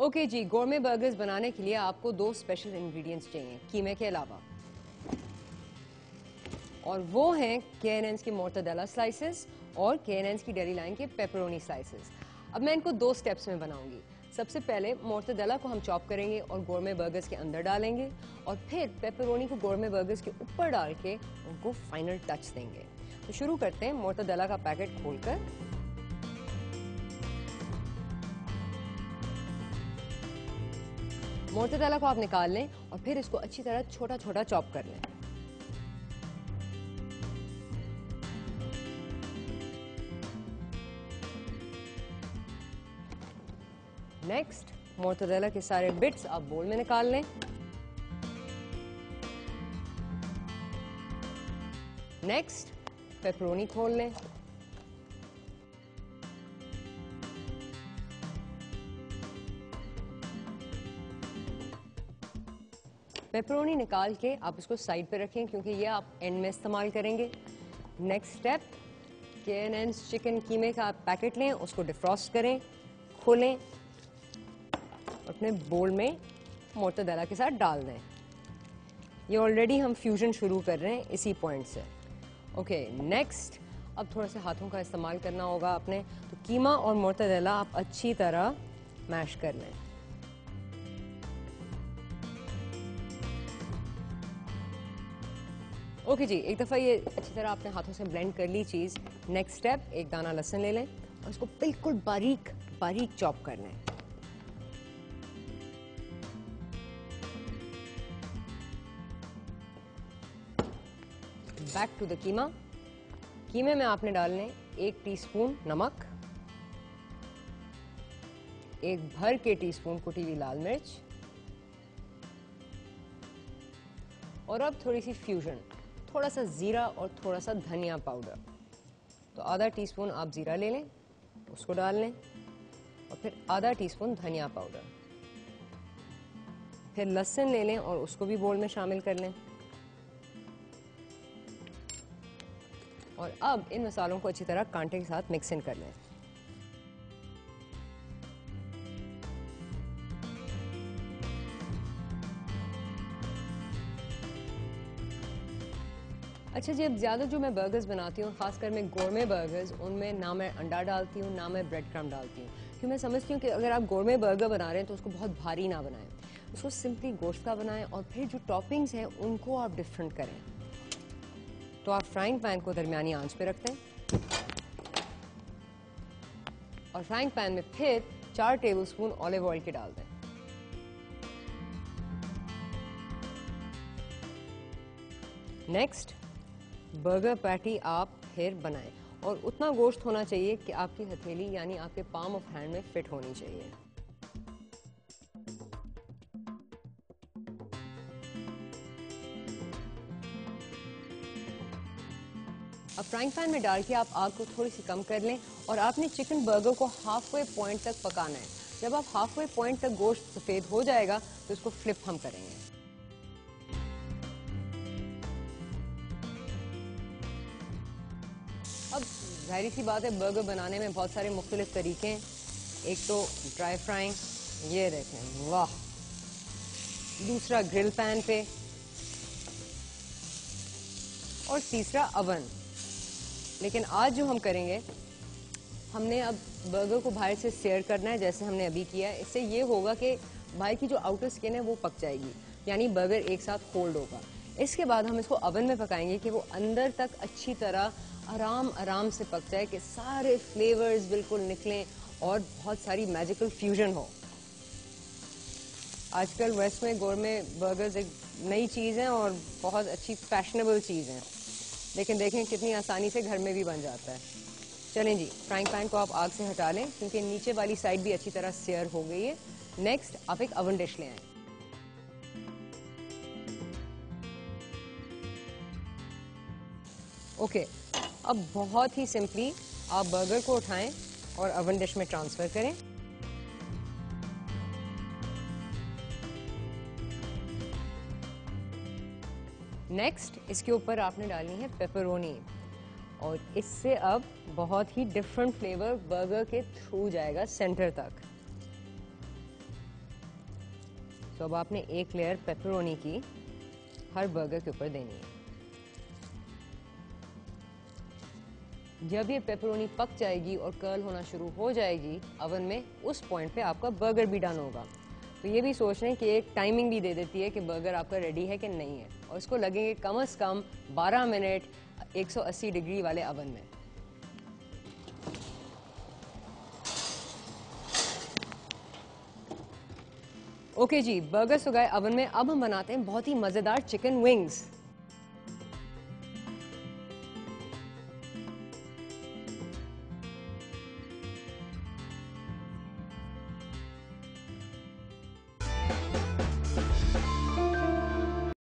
Okay जी, गोरमे burgers बनाने के लिए आपको दो स्पेशल इंग्रेडिएंट्स चाहिए कीमे के अलावा, और वो हैं K&N's के मोर्टाडेला स्लाइसेस और K&N's की डेरी लाइन के पेपरोनी स्लाइसेस। अब मैं इनको दो स्टेप्स में बनाऊंगी। सबसे पहले मोर्टाडेला को हम चॉप करेंगे और गोरमे बर्गर्स के अंदर डालेंगे, और फिर पेपरोनी को गोरमे बर्गर्स के ऊपर डाल के उनको फाइनल टच देंगे। तो शुरू करते हैं मोर्टाडेला का पैकेट खोलकर। मोर्टाडेला को आप निकाल लें और फिर इसको अच्छी तरह छोटा छोटा चॉप कर लें। नेक्स्ट, मोर्टाडेला के सारे बिट्स आप बोल में निकाल लें। नेक्स्ट, पेपरोनी खोल लें। पेपरोनी निकाल के आप इसको साइड पे रखें क्योंकि ये आप एंड में इस्तेमाल करेंगे। नेक्स्ट स्टेप, K&N's चिकन कीमे का पैकेट लें, उसको डिफ्रॉस्ट करें, खोलें, अपने बोल में मोर्टाडेला के साथ डाल दें। ये ऑलरेडी हम फ्यूजन शुरू कर रहे हैं इसी पॉइंट से। ओके, नेक्स्ट, अब थोड़ा सा हाथों का इस्तेमाल करना होगा आपने, तो कीमा और मोर्टाडेला आप अच्छी तरह मैश कर लें। ओके जी, एक दफ़ा ये अच्छी तरह आपने हाथों से ब्लेंड कर ली चीज़। नेक्स्ट स्टेप, एक दाना लहसुन ले लें और इसको बिल्कुल बारीक बारीक चॉप कर लें। बैक टू द कीमा। कीमे में आपने डालने 1 टीस्पून नमक, 1 भर के टीस्पून कुटी हुई लाल मिर्च, और अब थोड़ी सी फ्यूजन, थोड़ा सा जीरा और थोड़ा सा धनिया पाउडर। तो आधा टीस्पून आप जीरा ले लें, उसको डाल लें, और फिर आधा टीस्पून धनिया पाउडर। फिर लहसुन ले लें और उसको भी बोल में शामिल कर लें। और अब इन मसालों को अच्छी तरह कांटे के साथ मिक्स इन कर लें। अच्छा जी, अब ज़्यादा जो मैं बर्गर्स बनाती हूँ, खासकर मैं गोरमे बर्गर्स, उनमें ना मैं अंडा डालती हूँ ना मैं ब्रेड क्रम्ब डालती हूँ, क्योंकि मैं समझती हूँ कि अगर आप गोरमे बर्गर बना रहे हैं तो उसको बहुत भारी ना बनाएं, उसको सिंपली गोश्त का बनाएं, और फिर जो टॉपिंग्स हैं उनको आप डिफरेंट करें। तो आप फ्राइंग पैन को दरमियानी आंच पे रखते हैं और फ्राइंग पैन में फिर 4 टेबलस्पून ऑलिव ऑयल के डाल दें। नेक्स्ट, बर्गर पैटी आप फिर बनाएं, और उतना गोश्त होना चाहिए कि आपकी हथेली यानी आपके पाम ऑफ हैंड में फिट होनी चाहिए। अब फ्राइंग पैन में डाल के आप आग को थोड़ी सी कम कर लें, और आपने चिकन बर्गर को हाफ वे पॉइंट तक पकाना है। जब आप हाफ वे पॉइंट तक गोश्त सफेद हो जाएगा तो इसको फ्लिप हम करेंगे। अब जाहिर सी बात है, बर्गर बनाने में बहुत सारे मुख्तलिफ तरीके हैं। एक तो ड्राई फ्राइंग, ये देखें, वाह। दूसरा ग्रिल पैन पे, और तीसरा अवन। लेकिन आज जो हम करेंगे, हमने अब बर्गर को बाहर से सेयर करना है जैसे हमने अभी किया है। इससे ये होगा कि बाहर की जो आउटर स्किन है वो पक जाएगी, यानी बर्गर एक साथ होल्ड होगा। इसके बाद हम इसको अवन में पकाएंगे कि वो अंदर तक अच्छी तरह आराम आराम से पक जाए, कि सारे फ्लेवर्स बिल्कुल निकलें और बहुत सारी मैजिकल फ्यूजन हो। आजकल वेस्ट में गोरमे बर्गर्स एक नई चीज़ है और बहुत अच्छी फैशनेबल चीज़ है, लेकिन देखें कितनी आसानी से घर में भी बन जाता है। चलें जी, फ्राइंग पैन को आप आग से हटा लें क्योंकि नीचे वाली साइड भी अच्छी तरह सेयर हो गई है। नेक्स्ट, आप एक अवन डिश ले आएं। ओके, अब बहुत ही सिंपली आप बर्गर को उठाएं और अवन डिश में ट्रांसफर करें। नेक्स्ट, इसके ऊपर आपने डालनी है पेपरोनी, और इससे अब बहुत ही डिफरेंट फ्लेवर बर्गर के थ्रू जाएगा सेंटर तक। तो अब आपने एक लेयर पेपरोनी की हर बर्गर के ऊपर देनी है। जब ये पेपरोनी पक जाएगी और कर्ल होना शुरू हो जाएगी ओवन में, उस पॉइंट पे आपका बर्गर भी डन होगा। तो ये भी सोच लें कि एक टाइमिंग भी दे देती है कि बर्गर आपका रेडी है कि नहीं है, और इसको लगेंगे कम से कम 12 मिनट 180 डिग्री वाले ओवन में। ओके जी, बर्गर्स हो गए ओवन में। अब हम बनाते हैं बहुत ही मज़ेदार चिकन विंग्स।